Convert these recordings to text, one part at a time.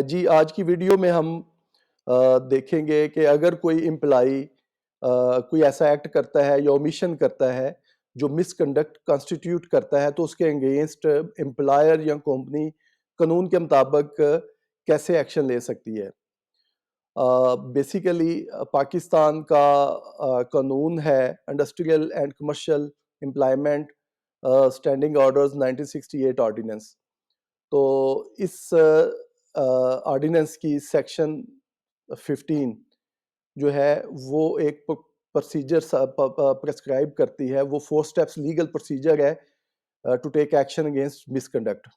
جی آج کی ویڈیو میں ہم دیکھیں گے کہ اگر کوئی امپلائی کوئی ایسا ایکٹ کرتا ہے یا اومیشن کرتا ہے جو مس کنڈکٹ کانسٹیٹیوٹ کرتا ہے تو اس کے اگینسٹ امپلائر یا کمپنی قانون کے مطابق کیسے ایکشن لے سکتی ہے۔ بیسیکلی پاکستان کا قانون ہے industrial and commercial employment standing orders 1968 ordinance. تو اس آرڈیننس کی سیکشن 15 جو ہے وہ ایک پروسیجر پرسکرائب کرتی ہے، وہ 4 سٹیپس لیگل پروسیجر ہے to take action against misconduct.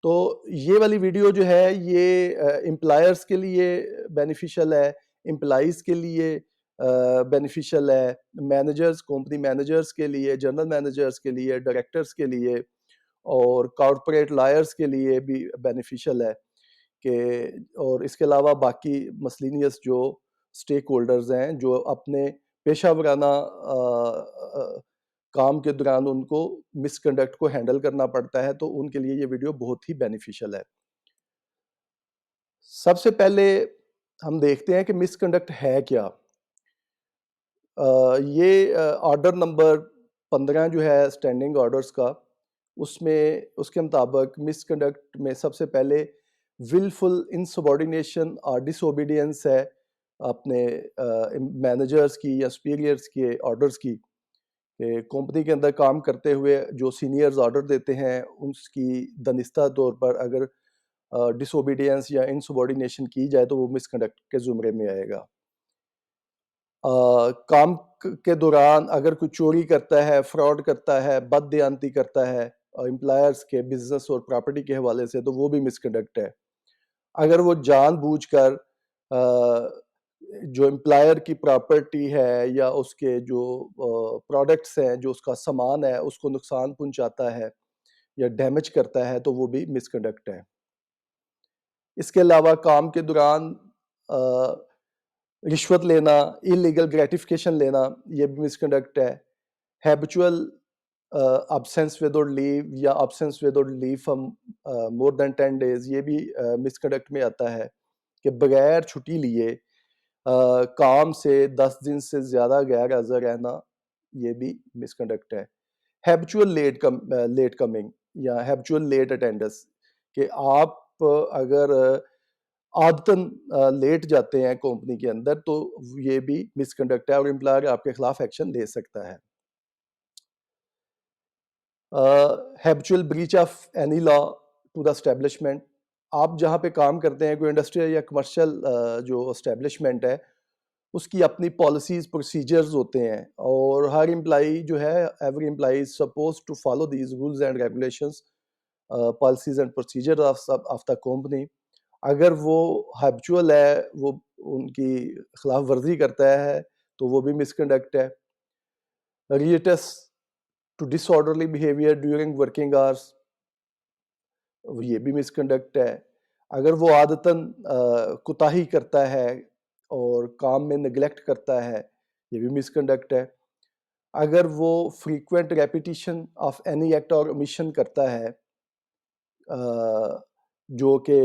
تو یہ والی ویڈیو جو ہے یہ امپلائرس کے لیے بینیفیشل ہے، امپلائیز کے لیے بینیفیشل ہے، مینیجرز کمپنی مینیجرز کے لیے، جنرل مینیجرز کے لیے، ڈائریکٹرز کے لیے اور کارپوریٹ لائرز کے لیے بھی بینیفیشل ہے کہ اور اس کے علاوہ باقی مسلینیس جو سٹیک ہولڈرز ہیں جو اپنے پیشہ ورانہ کام کے دوران ان کو مس کنڈکٹ کو ہینڈل کرنا پڑتا ہے، تو ان کے لیے یہ ویڈیو بہت ہی بینیفیشل ہے۔ سب سے پہلے ہم دیکھتے ہیں کہ مس کنڈکٹ ہے کیا۔ یہ آرڈر نمبر 15 جو ہے اسٹینڈنگ آرڈرز کا، اس میں اس کے مطابق مس کنڈکٹ میں سب سے پہلے ولفل انسبارڈینیشن اور ڈس اوبیڈینس ہے اپنے مینیجرز کی یا سپیریئرز کے آرڈرز کی، کہ کمپنی کے اندر کام کرتے ہوئے جو سینئرز آرڈر دیتے ہیں اس کی دانستہ طور پر اگر ڈس اوبیڈینس یا انسبارڈینیشن کی جائے تو وہ مس کنڈکٹ کے زمرے میں آئے گا۔ کام کے دوران اگر کوئی چوری کرتا ہے، فراڈ کرتا ہے، بد دیانتی کرتا ہے امپلائرز کے بزنس اور پراپرٹی کے حوالے سے، تو وہ بھی مس کنڈکٹ ہے۔ اگر وہ جان بوجھ کر جو امپلائر کی پراپرٹی ہے یا اس کے جو پروڈکٹس ہیں، جو اس کا سامان ہے، اس کو نقصان پہنچاتا ہے یا ڈیمیج کرتا ہے تو وہ بھی مس کنڈکٹ ہے۔ اس کے علاوہ کام کے دوران رشوت لینا، انلیگل گریٹیفیکیشن لینا، یہ بھی مس کنڈکٹ ہے۔ ہیبچول absence without leave یا absence without leave from more than 10 days، یہ بھی مس کنڈکٹ میں آتا ہے کہ بغیر چھٹی لیے کام سے 10 دن سے زیادہ غیر حاضر رہنا، یہ بھی مس کنڈکٹ ہے۔ ہیبچول لیٹ کمنگ یا ہیبچول لیٹ اٹینڈنس، کہ آپ اگر عادتاً لیٹ جاتے ہیں کمپنی کے اندر تو یہ بھی مس کنڈکٹ ہے اور امپلائر آپ کے خلاف ایکشن لے سکتا ہے۔ Habitual breach of any law to the establishment, آپ جہاں پہ کام کرتے ہیں کوئی انڈسٹریل یا کمرشل جو اسٹیبلشمنٹ ہے اس کی اپنی پالیسیز پروسیجرز ہوتے ہیں اور ہر امپلائی جو ہے every employee is suppose to follow these rules and regulations policies and procedure of the company. اگر وہ ہیبچول ہے، وہ ان کی خلاف ورزی کرتا ہے تو وہ بھی مس کنڈکٹ ہے۔ Riots to disorderly behaviour during working hours, یہ بھی مس کنڈکٹ ہے۔ اگر وہ عادتاً کوتاہی کرتا ہے اور کام میں نگلیکٹ کرتا ہے، یہ بھی مس کنڈکٹ ہے۔ اگر وہ frequent repetition of any act اور اومیشن کرتا ہے جو کہ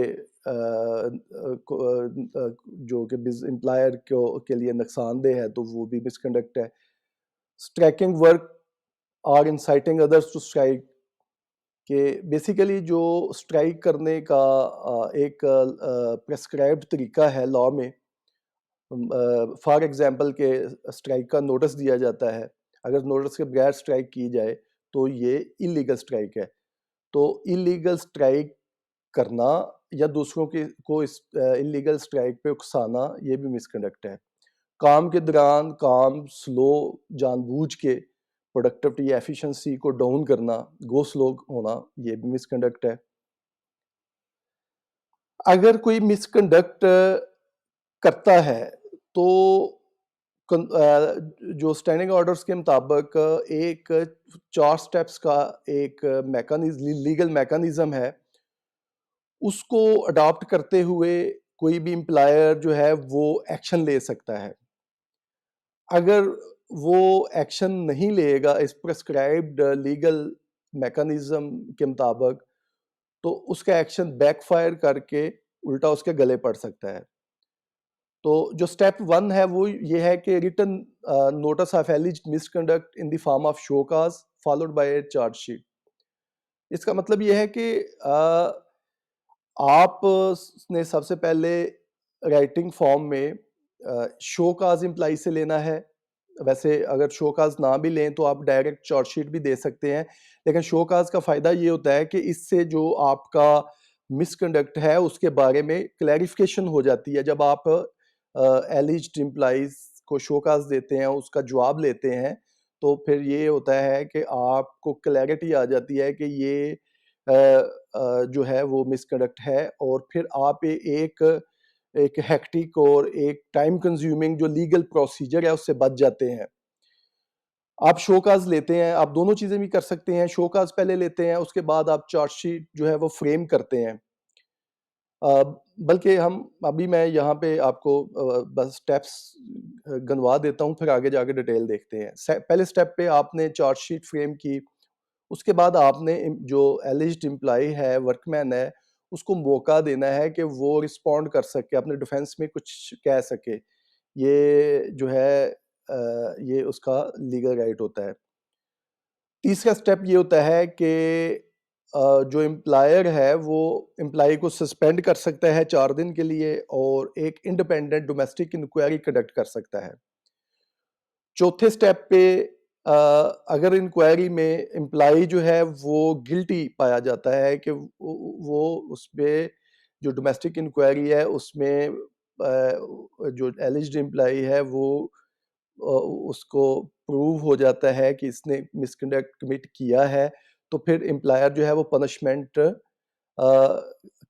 امپلائر کے لیے نقصان دہ ہے تو وہ بھی مس کنڈکٹ ہے۔ اسٹرائکنگ ورک اور انسائٹنگ ادرس ٹو اسٹرائک، کہ بیسیکلی جو اسٹرائک کرنے کا ایک پریسکرائبڈ طریقہ ہے لاء میں، فار ایگزامپل کہ اسٹرائک کا نوٹس دیا جاتا ہے، اگر نوٹس کے بغیر اسٹرائک کی جائے تو یہ انلیگل اسٹرائک ہے۔ تو انلیگل اسٹرائک کرنا یا دوسروں کو اس انلیگل اسٹرائک پہ اکسانا، یہ بھی مس کنڈکٹ ہے۔ کام کے دوران کام سلو جان بوجھ کے پروڈکٹیوٹی ایفیشنسی کو ڈاؤن کرنا، گو سلو ہونا، یہ بھی مس کنڈکٹ ہے۔ اگر کوئی مس کنڈکٹ کرتا ہے تو جو اسٹینڈنگ آرڈرز کے مطابق ایک 4 سٹیپس کا ایک لیگل میکانزم ہے، اس کو اڈاپٹ کرتے ہوئے کوئی بھی امپلائر جو ہے وہ ایکشن لے سکتا ہے۔ اگر وہ ایکشن نہیں لے گا اس پرسکرائبڈ لیگل میکانزم کے مطابق تو اس کا ایکشن بیک فائر کر کے الٹا اس کے گلے پڑ سکتا ہے. تو جو اسٹیپ 1 ہے وہ یہ ہے کہ written notice of alleged misconduct in the form of show cause followed by a charge sheet. اس کا مطلب یہ ہے کہ آپ نے سب سے پہلے رائٹنگ فارم میں شو کاز امپلائی سے لینا ہے. ویسے اگر شو کاز نہ بھی لیں تو آپ ڈائریکٹ چارج شیٹ بھی دے سکتے ہیں, لیکن شو کاز کا فائدہ یہ ہوتا ہے کہ اس سے جو آپ کا مس کنڈکٹ ہے اس کے بارے میں کلیریفیکیشن ہو جاتی ہے. جب آپ ایلیجڈ امپلائیز کو شو کاز دیتے ہیں, اس کا جواب لیتے ہیں, تو پھر یہ ہوتا ہے کہ آپ کو کلیئرٹی آ جاتی ہے کہ یہ جو ہے وہ مس کنڈکٹ ہے, اور پھر آپ ایک ہیکٹک اور ایک ٹائم کنزیومنگ جو لیگل پروسیجر ہے اس سے بچ جاتے ہیں. آپ شو کاز لیتے ہیں, آپ دونوں چیزیں بھی کر سکتے ہیں. شو کاز پہلے لیتے ہیں, اس کے بعد آپ چارج شیٹ جو ہے وہ فریم کرتے ہیں. بلکہ ابھی میں یہاں پہ آپ کو بس سٹیپس گنوا دیتا ہوں, پھر آگے جا کے ڈیٹیل دیکھتے ہیں. پہلے سٹیپ پہ آپ نے چارج شیٹ فریم کی, اس کے بعد آپ نے جو ایلیجڈ امپلائی ہے, ورک مین ہے, اس کو موقع دینا ہے کہ وہ رسپونڈ کر سکے, اپنے ڈیفenس میں کچھ کہہ سکے. یہ جو ہے یہ اس کا لیگل رائٹ ہوتا ہے. تیسرا سٹیپ یہ ہوتا ہے کہ جو امپلائر ہے وہ امپلائی کو سسپینڈ کر سکتا ہے 4 دن کے لیے, اور ایک انڈیپینڈنٹ ڈومیسٹک انکوائری کنڈکٹ کر سکتا ہے. چوتھے سٹیپ پہ اگر انکوائری میں امپلائی جو ہے وہ گلٹی پایا جاتا ہے کہ وہ اس پہ جو ڈومیسٹک انکوائری ہے اس میں جو ایلیجڈ امپلائی ہے وہ اس کو پروو ہو جاتا ہے کہ اس نے مس کنڈکٹ کمٹ کیا ہے, تو پھر امپلائر جو ہے وہ پنشمنٹ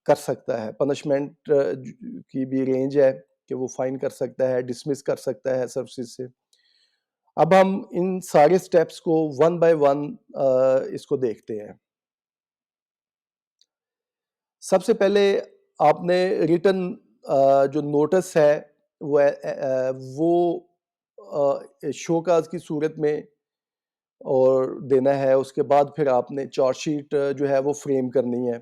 کر سکتا ہے. پنشمنٹ کی بھی رینج ہے کہ وہ فائن کر سکتا ہے, ڈسمس کر سکتا ہے سروسز سے. اب ہم ان سارے سٹیپس کو ون بائی ون اس کو دیکھتے ہیں. سب سے پہلے آپ نے ریٹن جو نوٹس ہے وہ شو کاز کی صورت میں اور دینا ہے. اس کے بعد پھر آپ نے چارج شیٹ جو ہے وہ فریم کرنی ہے.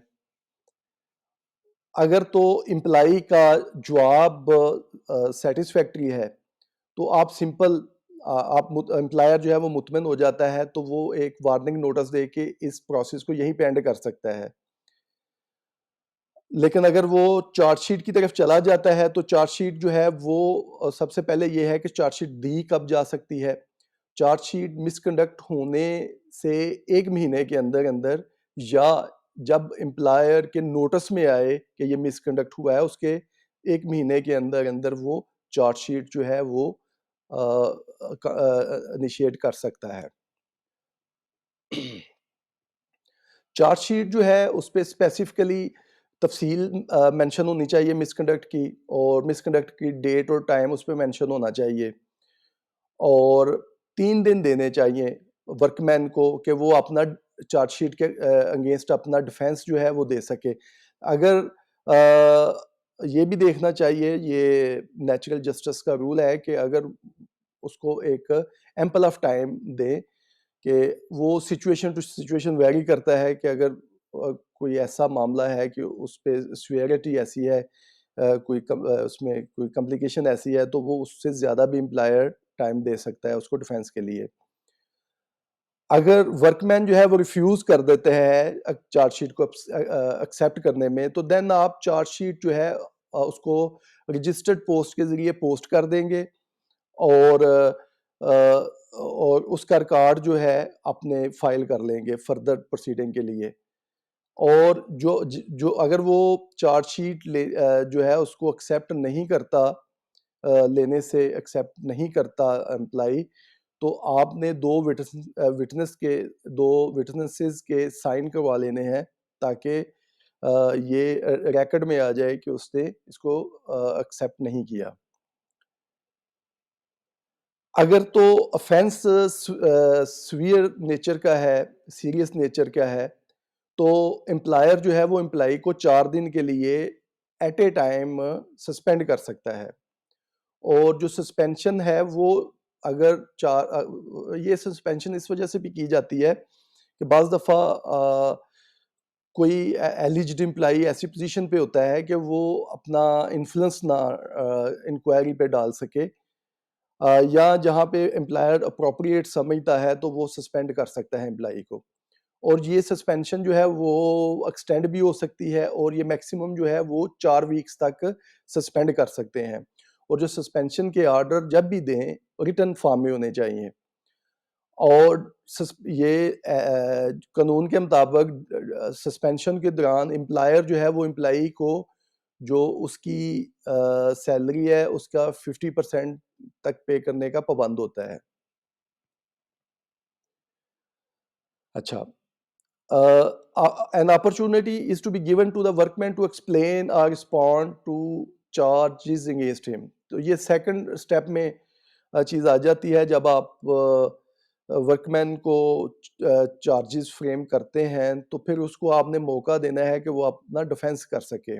اگر تو امپلائی کا جواب سیٹسفیکٹری ہے تو آپ سمپل آپ امپلائر جو ہے وہ مطمئن ہو جاتا ہے, تو وہ ایک وارننگ نوٹس دے کے اس پروسیس کو یہیں پہ اینڈ کر سکتا ہے. لیکن اگر وہ چارج شیٹ کی طرف چلا جاتا ہے تو چارج شیٹ جو ہے وہ سب سے پہلے یہ ہے کہ چارج شیٹ دی کب جا سکتی ہے. چارج شیٹ مس کنڈکٹ ہونے سے 1 مہینے کے اندر اندر, یا جب امپلائر کے نوٹس میں آئے کہ یہ مس کنڈکٹ ہوا ہے اس کے 1 مہینے کے اندر اندر وہ چارج شیٹ جو ہے وہ انیشیٹ کر سکتا ہے. چارج شیٹ جو ہے اس پہ اسپیسیفکلی تفصیل مینشن ہونی چاہیے مس کنڈکٹ کی, اور مس کنڈکٹ کی ڈیٹ اور ٹائم اس پہ مینشن ہونا چاہیے, اور 3 دن دینے چاہیے ورک مین کو کہ وہ اپنا چارج شیٹ کے اگینسٹ اپنا ڈیفینس جو ہے وہ دے سکے. اگر یہ بھی دیکھنا چاہیے, یہ نیچرل جسٹس کا رول ہے کہ اگر اس کو ایک ایمپل آف ٹائم دیں, کہ وہ سچویشن ٹو سچویشن ویری کرتا ہے, کہ اگر کوئی ایسا معاملہ ہے کہ اس پہ سویرٹی ایسی ہے, کوئی اس میں کوئی کمپلیکیشن ایسی ہے, تو وہ اس سے زیادہ بھی امپلائر ٹائم دے سکتا ہے اس کو ڈیفینس کے لیے. اگر ورک مین جو ہے وہ ریفیوز کر دیتے ہیں چارج شیٹ کو ایکسیپٹ کرنے میں, تو دین آپ چارج شیٹ جو ہے اس کو رجسٹرڈ پوسٹ کے ذریعے پوسٹ کر دیں گے, اور اس کا ریکارڈ جو ہے اپنے فائل کر لیں گے فردر پروسیڈنگ کے لیے. اور جو اگر وہ چارج شیٹ جو ہے اس کو ایکسیپٹ نہیں کرتا, لینے سے ایکسیپٹ نہیں کرتا امپلائی, تو آپ نے 2 وٹنسز کے سائن کروا لینے ہیں, تاکہ یہ ریکارڈ میں آ جائے کہ اس نے اس کو ایکسیپٹ نہیں کیا. اگر تو افینس سویئر نیچر کا ہے, سیریس نیچر کا ہے, تو امپلائر جو ہے وہ امپلائی کو 4 دن کے لیے ایٹ اے ٹائم سسپینڈ کر سکتا ہے. اور جو سسپینشن ہے وہ اگر یہ سسپینشن اس وجہ سے بھی کی جاتی ہے کہ بعض دفعہ کوئی ایلیجڈ امپلائی ایسی پوزیشن پہ ہوتا ہے کہ وہ اپنا انفلوئنس نہ انکوائری پہ ڈال سکے، یا جہاں پہ امپلائر اپروپریٹ سمجھتا ہے تو وہ سسپینڈ کر سکتا ہے امپلائی کو، اور یہ سسپینشن جو ہے وہ ایکسٹینڈ بھی ہو سکتی ہے، اور یہ میکسیمم جو ہے وہ 4 ویکس تک سسپینڈ کر سکتے ہیں، اور جو سسپینشن کے آرڈر جب بھی دیں ریٹن فارم میں ہونے چاہیے، اور یہ قانون کے مطابق سسپینشن کے دوران امپلائر جو ہے وہ امپلائی کو جو اس کی سیلری ہے اس کا 50% تک پے کرنے کا پابند ہوتا ہے۔ اچھا، an opportunity is to be given to the workman to explain or respond to charges against him. تو یہ سیکنڈ اسٹیپ میں چیز آ جاتی ہے، جب آپ ورکمین کو چارجز فریم کرتے ہیں تو پھر اس کو آپ نے موقع دینا ہے کہ وہ اپنا ڈیفینس کر سکے،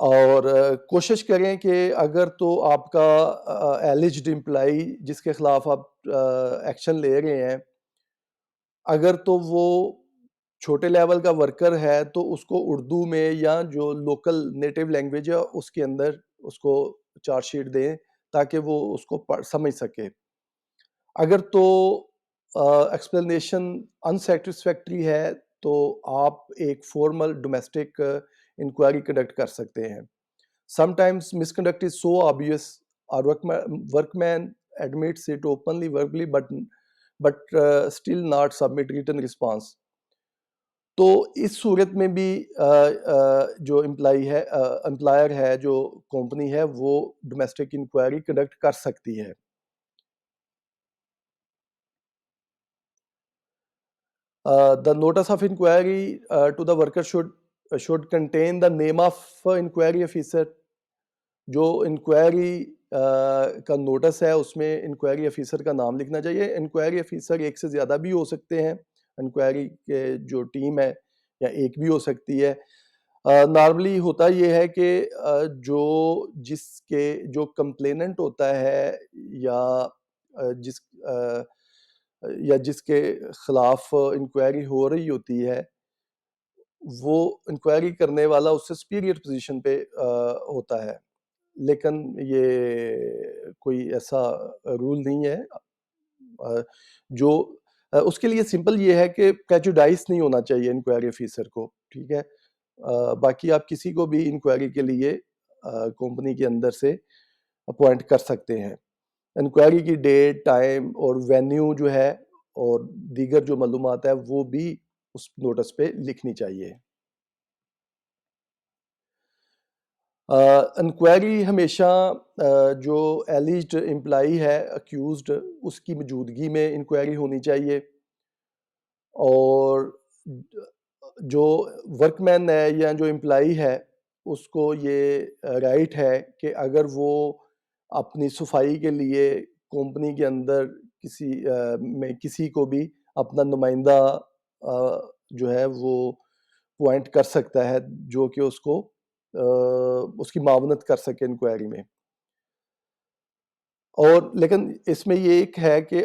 اور کوشش کریں کہ اگر تو آپ کا ایلیجڈ امپلائی جس کے خلاف آپ ایکشن لے رہے ہیں، اگر تو وہ چھوٹے لیول کا ورکر ہے تو اس کو اردو میں یا جو لوکل نیٹو لینگویج ہے اس کے اندر اس کو چارج شیٹ دیں تاکہ وہ اس کو سمجھ سکے۔ اگر تو ایکسپلینیشن انسیٹسفیکٹری ہے تو آپ ایک فارمل ڈومیسٹک انکوائری کنڈکٹ کر سکتے ہیں۔ Sometimes misconduct is so obvious, our workman admits it openly, verbally, but still not submit written response. تو اس صورت میں بھی جو امپلائی ہے امپلائر ہے جو کمپنی ہے وہ ڈومیسٹک انکوائری کنڈکٹ کر سکتی ہے۔ The notice of inquiry to the worker should contain the name of inquiry officer. جو انکوائری کا نوٹس ہے اس میں انکوائری آفیسر کا نام لکھنا چاہیے۔ انکوائری آفیسر ایک سے زیادہ بھی ہو سکتے ہیں، انکوائری کے جو ٹیم ہے یا ایک بھی ہو سکتی ہے۔ نارملی ہوتا یہ ہے کہ جو کمپلیننٹ ہوتا ہے یا جس جس کے خلاف انکوائری ہو رہی ہوتی ہے، وہ انکوائری کرنے والا اس سے سپیریئر پوزیشن پہ ہوتا ہے، لیکن یہ کوئی ایسا رول نہیں ہے جو اس کے لیے سمپل یہ ہے کہ پریجوڈائز نہیں ہونا چاہیے انکوائری آفیسر کو، ٹھیک ہے۔ باقی آپ کسی کو بھی انکوائری کے لیے کمپنی کے اندر سے اپوائنٹ کر سکتے ہیں۔ انکوائری کی ڈیٹ، ٹائم اور وینیو جو ہے اور دیگر جو معلومات ہے وہ بھی اس نوٹس پہ لکھنی چاہیے۔ انکوائری ہمیشہ جو ایلیجڈ امپلائی ہے اکیوزڈ اس کی موجودگی میں انکوائری ہونی چاہیے، اور جو ورک مین ہے یا جو امپلائی ہے اس کو یہ رائٹ ہے کہ اگر وہ اپنی صفائی کے لیے کمپنی کے اندر کسی کو بھی اپنا نمائندہ جو ہے وہ پوائنٹ کر سکتا ہے جو کہ اس کو اس کی معاونت کر سکے انکوائری میں۔ اور لیکن اس میں یہ ایک ہے کہ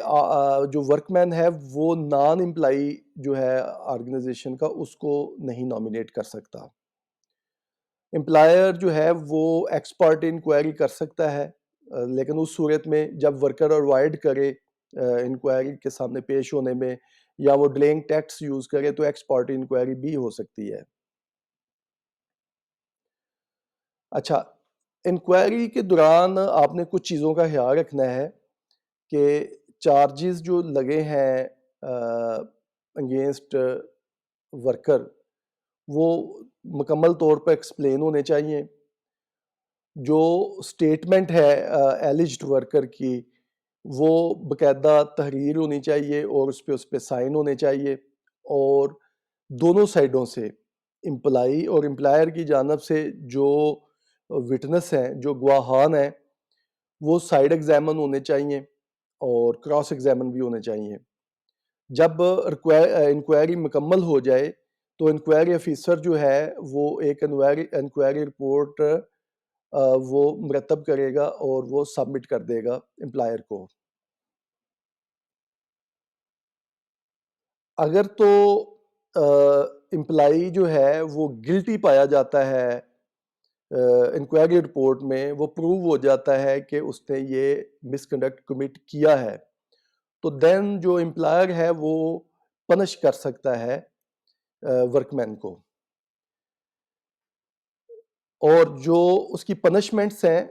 جو ورک مین ہے وہ نان امپلائی جو ہے آرگنائزیشن کا اس کو نہیں نامینیٹ کر سکتا۔ امپلائر جو ہے وہ ایکسپرٹ انکوائری کر سکتا ہے، لیکن اس صورت میں جب ورکر اوائڈ کرے انکوائری کے سامنے پیش ہونے میں یا وہ ڈیلنگ ٹیکس یوز کرے تو ایکسپرٹ انکوائری بھی ہو سکتی ہے۔ اچھا، انکوائری کے دوران آپ نے کچھ چیزوں کا خیال رکھنا ہے کہ چارجز جو لگے ہیں اگینسٹ ورکر وہ مکمل طور پر ایکسپلین ہونے چاہیے۔ جو سٹیٹمنٹ ہے ایلیجڈ ورکر کی وہ باقاعدہ تحریر ہونی چاہیے اور اس پہ سائن ہونے چاہیے، اور دونوں سائڈوں سے امپلائی اور امپلائر کی جانب سے جو وٹنس ہیں جو گواہان ہیں وہ سائڈ ایگزامن ہونے چاہیے اور کراس ایگزامن بھی ہونے چاہیے۔ جب انکوائری مکمل ہو جائے تو انکوائری آفیسر جو ہے وہ ایک انکوائری رپورٹ وہ مرتب کرے گا اور وہ سبمٹ کر دے گا امپلائر کو۔ اگر تو امپلائی جو ہے وہ گلٹی پایا جاتا ہے انکوائری رپورٹ میں، وہ پروو ہو جاتا ہے کہ اس نے یہ مس کنڈکٹ کمٹ کیا ہے، تو دین جو امپلائر ہے وہ پنش کر سکتا ہے ورک مین کو، اور جو اس کی پنشمنٹس ہیں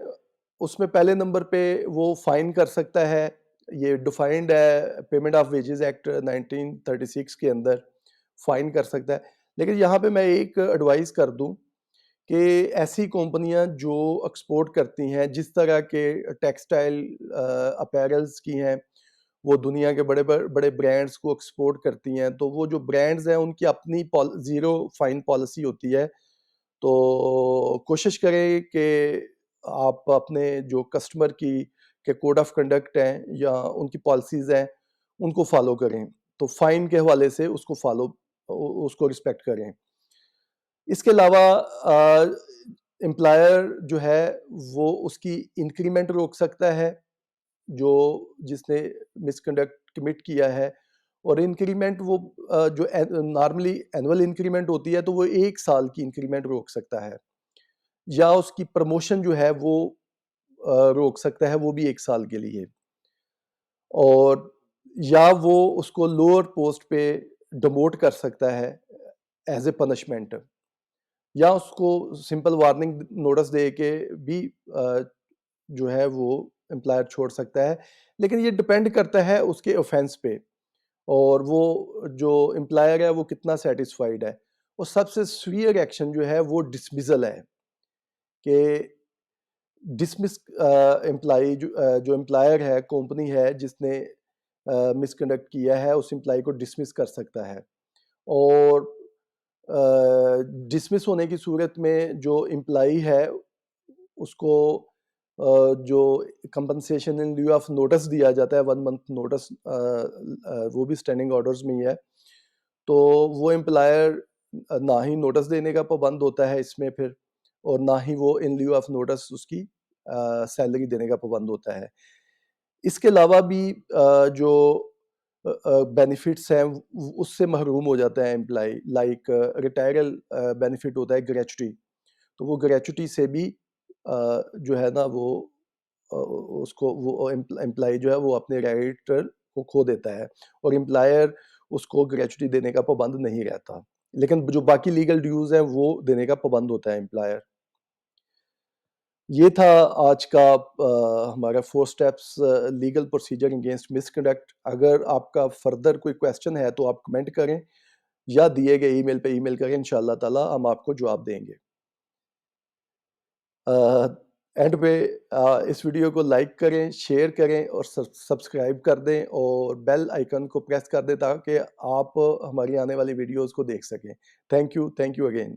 اس میں پہلے نمبر پہ وہ فائن کر سکتا ہے، یہ ڈیفائنڈ ہے پیمنٹ آف ویجز ایکٹ 1936 کے اندر، فائن کر سکتا ہے۔ لیکن یہاں پہ میں ایک ایڈوائز کر دوں کہ ایسی کمپنیاں جو ایکسپورٹ کرتی ہیں، جس طرح کے ٹیکسٹائل اپیرلز کی ہیں، وہ دنیا کے بڑے بڑے برانڈز کو ایکسپورٹ کرتی ہیں، تو وہ جو برانڈز ہیں ان کی اپنی زیرو فائن پالیسی ہوتی ہے، تو کوشش کریں کہ آپ اپنے جو کسٹمر کی کے کوڈ آف کنڈکٹ ہیں یا ان کی پالیسیز ہیں ان کو فالو کریں، تو فائن کے حوالے سے اس کو اس کو رسپیکٹ کریں۔ اس کے علاوہ امپلائر جو ہے وہ اس کی انکریمنٹ روک سکتا ہے، جس نے مس کنڈکٹ کمٹ کیا ہے، اور انکریمنٹ وہ جو نارملی اینول انکریمنٹ ہوتی ہے تو وہ 1 سال کی انکریمنٹ روک سکتا ہے، یا اس کی پروموشن جو ہے وہ روک سکتا ہے، وہ بھی 1 سال کے لیے، اور یا وہ اس کو لوور پوسٹ پہ ڈیموٹ کر سکتا ہے ایز اے پنشمنٹ، یا اس کو سمپل وارننگ نوٹس دے کے بھی جو ہے وہ امپلائر چھوڑ سکتا ہے، لیکن یہ ڈپینڈ کرتا ہے اس کے اوفینس پہ، اور وہ جو امپلائر ہے وہ کتنا سیٹسفائیڈ ہے۔ اور سب سے سویئر ایکشن جو ہے وہ ڈسمزل ہے، کہ ڈسمس امپلائی جو امپلائر ہے، کمپنی ہے جس نے مس کنڈکٹ کیا ہے، اس امپلائی کو ڈسمس کر سکتا ہے، اور ڈسمس ہونے کی صورت میں جو امپلائی ہے اس کو جو compensation in lieu of notice دیا جاتا ہے، 1 منتھ نوٹس، وہ بھی اسٹینڈنگ آرڈرز میں ہی ہے، تو وہ امپلائر نہ ہی نوٹس دینے کا پابند ہوتا ہے اس میں پھر، اور نہ ہی وہ ان لیو آف نوٹس اس کی سیلری دینے کا پابند ہوتا ہے۔ اس کے علاوہ بھی جو بینیفٹس ہیں اس سے محروم ہو جاتا ہے امپلائی، لائک ریٹائرل بینیفٹ ہوتا ہے گریچوٹی، تو وہ گریچوٹی سے بھی جو ہے نا وہ اس کو وہ امپلائی جو ہے وہ اپنے رائٹ کو کھو دیتا ہے، اور امپلائر اس کو گریچوٹی دینے کا پابند نہیں رہتا، لیکن جو باقی لیگل ڈیوز ہیں وہ دینے کا پابند ہوتا ہے امپلائر۔ یہ تھا آج کا ہمارا 4 اسٹیپس لیگل پروسیجر اگینسٹ مس کنڈکٹ۔ اگر آپ کا فردر کوئی کویسچن ہے تو آپ کمنٹ کریں یا دیے گئے ای میل پہ ای میل کریں، انشاءاللہ تعالی ہم آپ کو جواب دیں گے۔ اینڈ پہ اس ویڈیو کو لائک کریں، شیئر کریں اور سبسکرائب کر دیں، اور بیل آئیکن کو پریس کر دیں تاکہ آپ ہماری آنے والی ویڈیوز کو دیکھ سکیں۔ Thank you again.